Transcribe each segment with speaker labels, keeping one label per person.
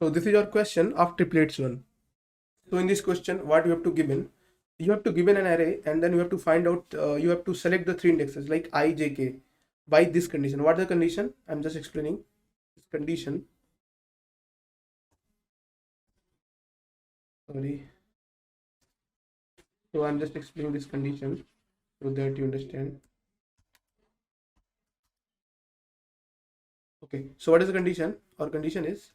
Speaker 1: So this is your question of triplets one. So in this question, what you have to given? You have to given an array, and then you have to find out. You have to select the three indexes like I, j, k by this condition. What is the condition? I'm just explaining this condition. Sorry. So I'm just explaining this condition so that you understand. Okay. So what is the condition? Our condition is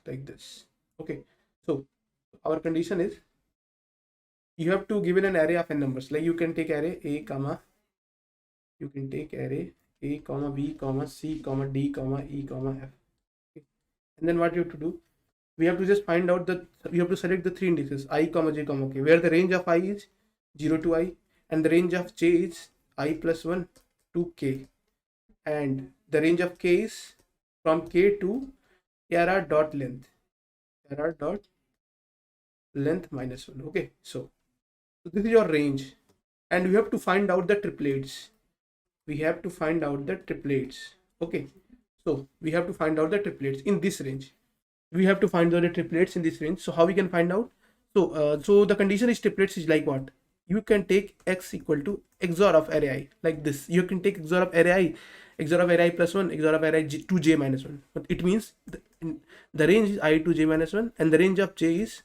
Speaker 1: like this. Okay. So our condition is you have to given an array of n numbers. Like you can take array a comma. You can take array a comma b comma c comma d comma e comma f. Okay. And then what you have to do? We have to just find out that you have to select the three indices I comma j comma k, where the range of I is 0 to I and the range of j is I plus 1 to k, and the range of k is from k to arr dot length minus 1. Okay, so this is your range, and we have to find out the triplets. Okay, so we have to find out the triplets in this range. We have to find out the triplets in this range. So how we can find out? So the condition is triplets is like what? You can take x equal to XOR of array I, like this. You can take XOR of array I plus 1, XOR of array to j minus 1. But it means the range is I to j minus 1 and the range of j is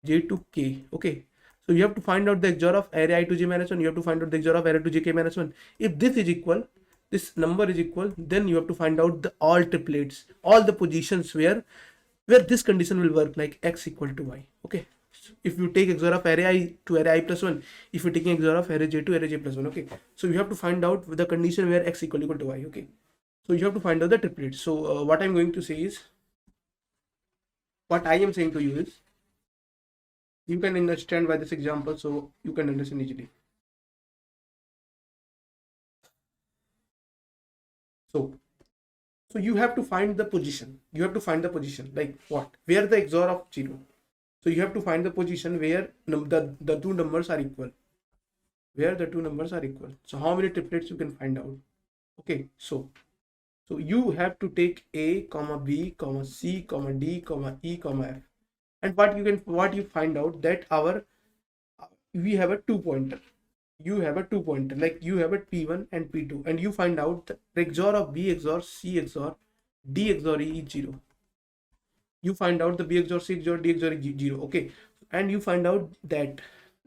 Speaker 1: j to k. Okay, so you have to find out the XOR of array I to j minus 1. You have to find out the XOR of array to j k minus 1. If this is equal, this number is equal, then you have to find out the all triplets, all the positions where this condition will work, like x equal to y. Okay, so if you take XOR of array I to array I plus 1, if you're taking XOR of array j to array j plus 1. Okay, so you have to find out the condition where x equal to y. Okay, so you have to find out the triplets. So what I'm going to say is, what I am saying to you is, you can understand by this example, so you can understand easily. So you have to find the position. Like what? Where the XOR of 0. So you have to find the position where the two numbers are equal. So how many triplets you can find out? Okay, so you have to take a comma b comma c comma d comma e comma f, and what you find out that we have a two pointer. You have a two pointer, like you have a p1 and p2, and you find out the XOR of b XOR c XOR d XOR e is 0. You find out the b XOR c XOR d XOR e 0. Okay, and you find out that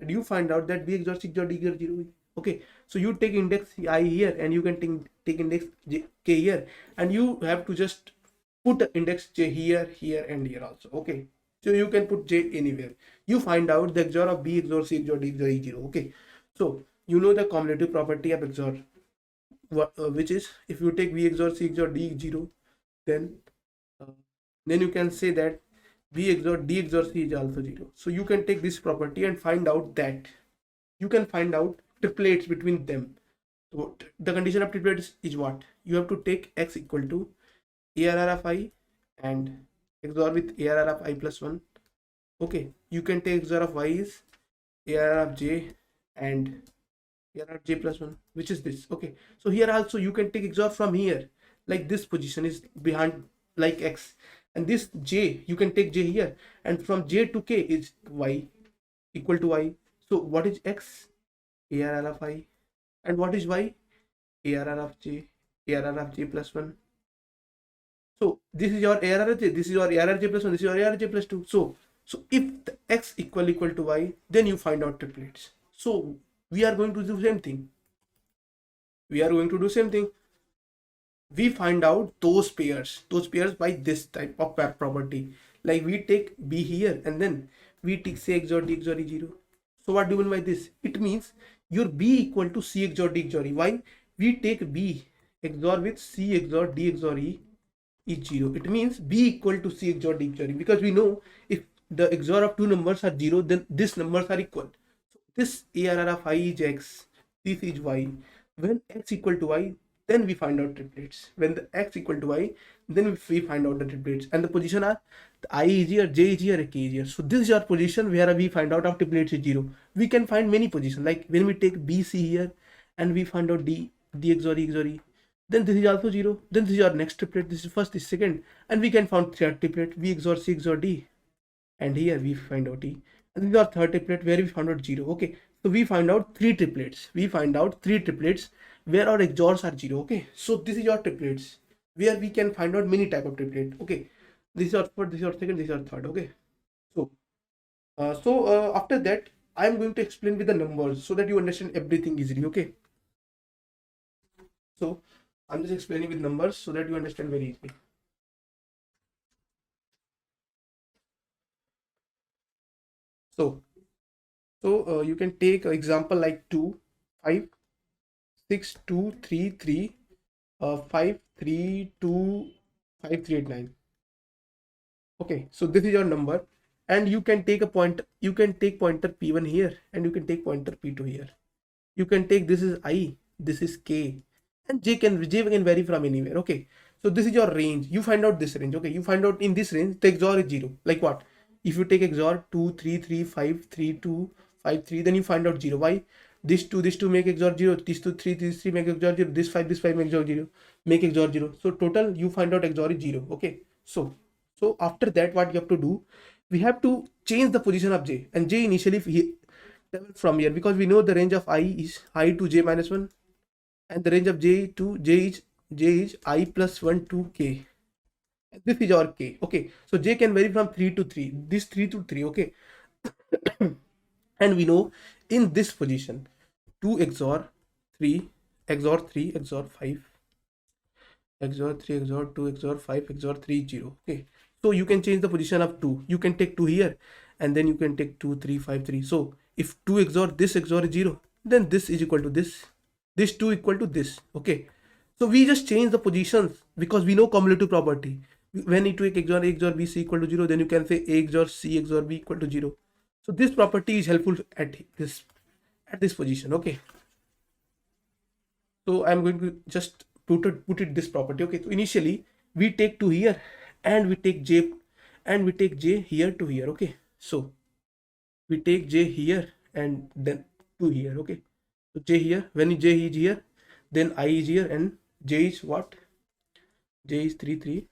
Speaker 1: b XOR c XOR d XOR 0. Okay, so you take index I here, and you can take index k here, and you have to just put index j here, here, and here also. Okay, so you can put j anywhere. You find out the XOR of b XOR c XOR d XOR e 0. Okay, so you know the commutative property of XOR, which is if you take b XOR c XOR d 0, then you can say that b XOR d XOR c is also 0. So you can take this property and find out that you can find out triplets between them. So the condition of triplets is what? You have to take x equal to arr of I and XOR with arr of I plus 1. Okay, you can take XOR of y is arr of j and arr of j plus 1, which is this. Okay, so here also you can take XOR from here, like this position is behind like x, and this j you can take j here, and from j to k is y equal to y. So what is x? Arr of I, and what is y? Arr of j plus 1. So this is your arr j, this is your arr j plus 1, this is your arr j plus 2. So if the x equal to y, then you find out triplets. So we are going to do same thing. We find out those pairs by this type of property. Like we take b here, and then we take c XOR d XOR e 0. So what do you mean by this? It means your b equal to c XOR d XOR e. Why? We take b XOR with c XOR d XOR e is 0. It means b equal to c XOR d XOR e, because we know if the XOR of two numbers are 0, then these numbers are equal. So this arr of I is x, this is y. When x equal to y, then we find out triplets. When the x equal to y, then we find out the triplets. And the position are the I is here, j is here, k is here. So this is your position where we find out of triplets is 0. We can find many positions, like when we take b c here, and we find out d XOR e XOR e. then this is also 0, then this is our next triplet, this is first, this is second, and we can find third triplet, V XOR C XOR D, and here we find out E, and this is our third triplet where we found out 0. Okay, so we find out three triplets, where our XORs are 0. Okay, so this is your triplets where we can find out many type of triplet. Okay, this is our first, this is our second, this is our third. Okay, so after that I am going to explain with the numbers so that you understand everything easily. Okay, so I'm just explaining with numbers so that you understand very easily. So you can take an example like 2, 5, 6, 2, 3, 3, 5, 3, 2, 5, 3, 8, 9. Okay, so this is your number, and you can take a point, you can take pointer P1 here, and you can take pointer P2 here. You can take, this is I, this is K, and J can vary from anywhere. Okay, so this is your range. You find out this range. Okay, you find out in this range the XOR is 0. Like what? If you take XOR 2, 3, 3, 5, 3, 2, 5, 3, then you find out 0. Why? This 2 make XOR 0, this 2, 3, this 3 make XOR 0, this 5 make XOR 0, make XOR 0. So total you find out XOR is 0. Okay, so after that what you have to do, we have to change the position of J, and J initially from here, because we know the range of I is I to J minus 1, and the range of J to J is I plus 1 to K. This is our K. Okay, so J can vary from 3 to 3, this 3 to 3. Okay, and we know in this position 2 XOR 3 XOR 3 XOR 5 XOR 3 XOR 2 XOR 5 XOR 3 0. Okay, so you can change the position of 2. You can take 2 here, and then you can take 2 3 5 3. So if 2 XOR this XOR is 0, then this is equal to this 2 equal to this. Okay, so we just change the positions because we know cumulative property. When you take XOR A XOR B C equal to 0, then you can say A XOR C XOR B equal to 0. So this property is helpful at this position. Okay, so I'm going to just put it this property. Okay, so initially we take 2 here, and we take J here to here. Okay, so we take J here and then 2 here. Okay, so J here, when J is here, then I is here, and J is what? J is 3 3,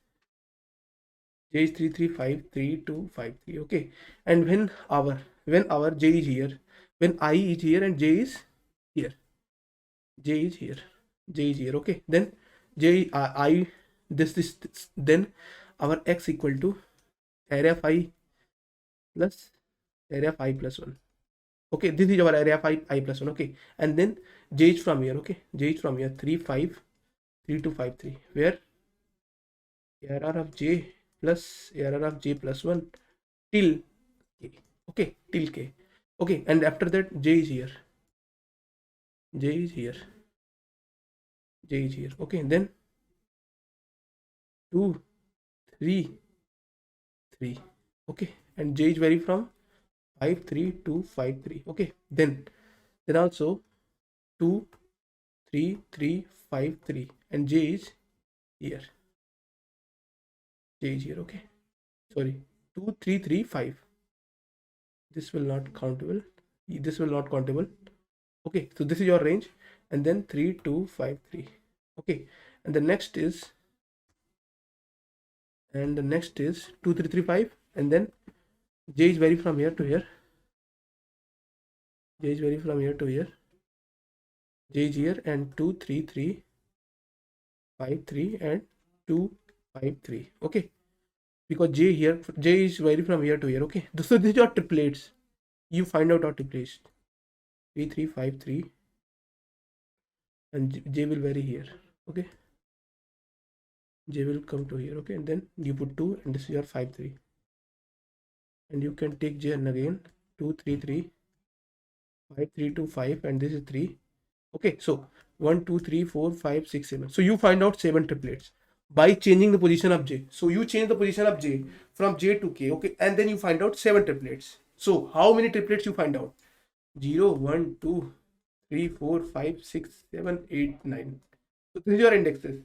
Speaker 1: J is 3 3 5 3 2 5 3. Okay, and when our J is here, when I is here and J is here, J is here. Okay, then J I this, then our X equal to area of I plus area of I plus 1. Okay, this is our area of I plus 1. Okay, and then J is from here. Okay, J is from here 3 5 3 2 5 3, where error of J plus error of J plus 1 till K. Okay, till K. Okay, and after that J is here, J is here. Okay, then 2 3 3. Okay, and J is vary from 5 3 2 5 3. Okay, then also 2 3 3 5 3, and J is here. Okay, sorry, 2 3 3 5. This will not countable. Okay, so this is your range, and then 3 2 5 3. Okay, and the next is 2 3 3 5, and then J is vary from here to here. J is here, and 2 3 3 5 3 and 2 5 3. Okay, because J is vary from here to here. Okay, so this is your triplets. You find out our triplets 3 3 5 3, and J will vary here. Okay, J will come to here. Okay, and then you put 2, and this is your 5 3, and you can take J, and again 2 3 3 5 3 2 5, and this is 3. Okay, so 1 2 3 4 5 6 7. So you find out 7 triplets by changing the position of J. So you change the position of J from J to K. Okay, and then you find out 7 triplets. So how many triplets you find out? 0 1 2 3 4 5 6 7 8 9. So this is your indexes,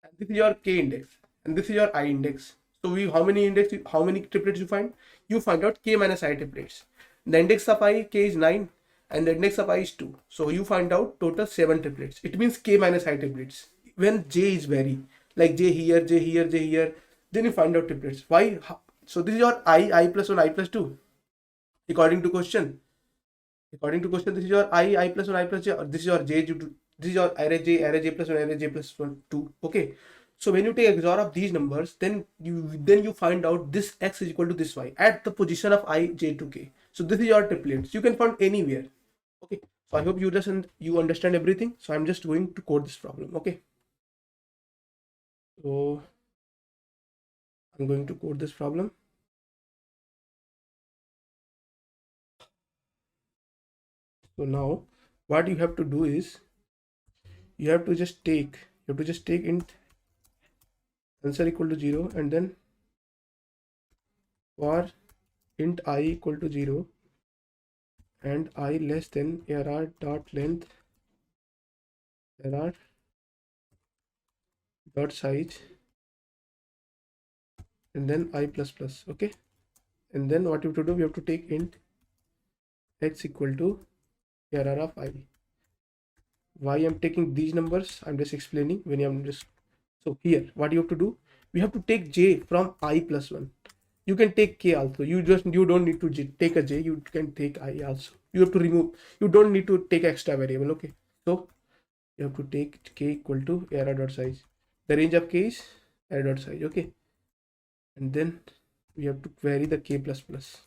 Speaker 1: and this is your K index, and this is your I index. So how many triplets you find? You find out K minus I triplets. The index of I, K is 9, and the index of I is 2. So you find out total 7 triplets. It means K minus I triplets. when j is vary, like j here, j here, j here, then you find out triplets. Why? So this is your I plus 1, I plus 2, according to question. According to question, this is your I plus 1, I plus j, or this is your j, this is your array j plus 1, array j plus 1, 2. Okay. So when you take XOR of these numbers, then you find out this x is equal to this y at the position of I, j to k. So this is your triplets. You can find anywhere. Okay. So I hope you understand everything. So I'm just going to code this problem. Okay. So I'm going to code this problem. So now what you have to do is you have to just take int answer equal to 0, and then for int I equal to 0 and I less than arr dot length arr dot size, and then I plus plus. Okay. And then what you have to do, we have to take int x equal to arr of I. Why I'm taking these numbers, I'm just explaining when I'm just. So here what you have to do, we have to take j from I plus 1. You can take k also. You don't need to take a j, you can take I also. You have to remove, you don't need to take extra variable. Okay. So you have to take k equal to arr dot size. The range of k is arr dot size. Okay. And then we have to vary the k plus plus.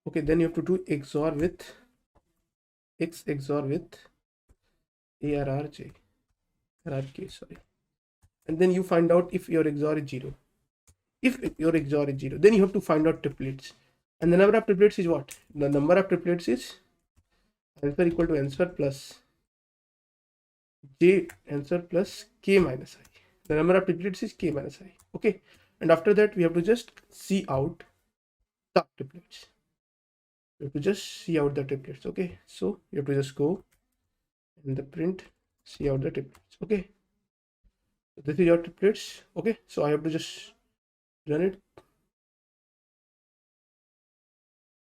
Speaker 1: Okay. Then you have to do XOR with x XOR with arrj arrk, sorry. And then you find out if your XOR is 0. If your XOR is 0, then you have to find out triplets. And the number of triplets is what? The number of triplets is answer equal to answer plus j answer plus k minus I. The number of triplets is k minus I. Okay. And after that, we have to just see out the triplets. We have to just see out the triplets. Okay. So you have to just go and the print see out the triplets. Okay. So this is your triplets. Okay. So I have to just run it,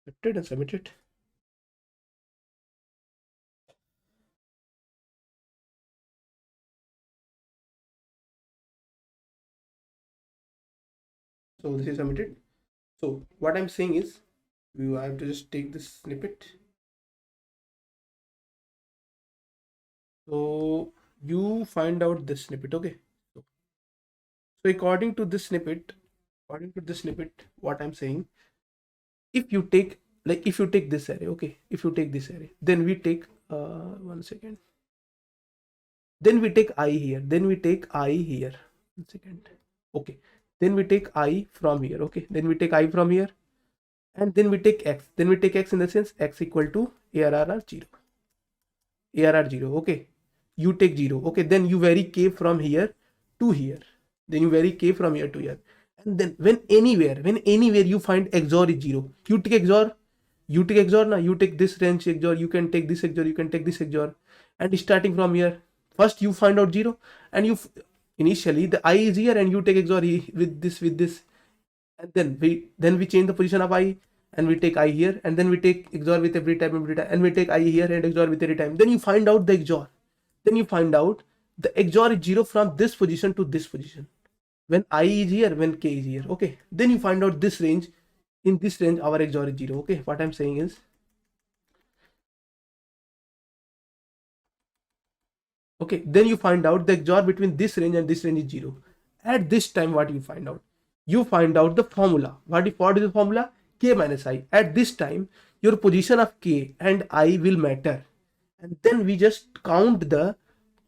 Speaker 1: accept it, and submit it. So this is submitted. So what I'm saying is, I have to just take this snippet. So you find out this snippet. Okay. So according to this snippet, what I'm saying, if you take this array, okay, if you take this array, then we take 1 second. Then we take I here. Then we take I here. 1 second. Okay. Then we take I from here. Okay. Then we take I from here. And then we take x. Then we take x in the sense x equal to arr 0. Arr 0. Okay. You take 0. Okay. Then you vary k from here to here. Then you vary k from here to here. And then when anywhere you find XOR is 0, you take XOR. Now you take this range XOR. You can take this XOR. You can take this XOR. And starting from here, first you find out 0, and you initially the I is here, and you take XOR with this, and then we change the position of I, and we take I here, and then we take XOR with every time, and we take I here and XOR with every time. Then you find out the XOR. Then you find out the XOR is 0 from this position to this position. When I is here, when k is here. Okay. Then you find out this range. In this range, our XOR is 0. Okay. What I'm saying is, okay, then you find out the XOR between this range and this range is 0. At this time, what you find out? You find out the formula. What is the formula? K minus I. At this time, your position of k and I will matter. And then we just count the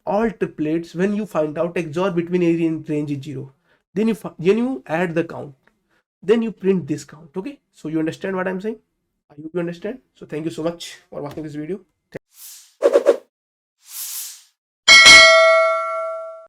Speaker 1: all triplets when you find out XOR between area and range is 0. Then you add the count. Then you print this count. Okay. So you understand what I'm saying? I hope you understand. So thank you so much for watching this video.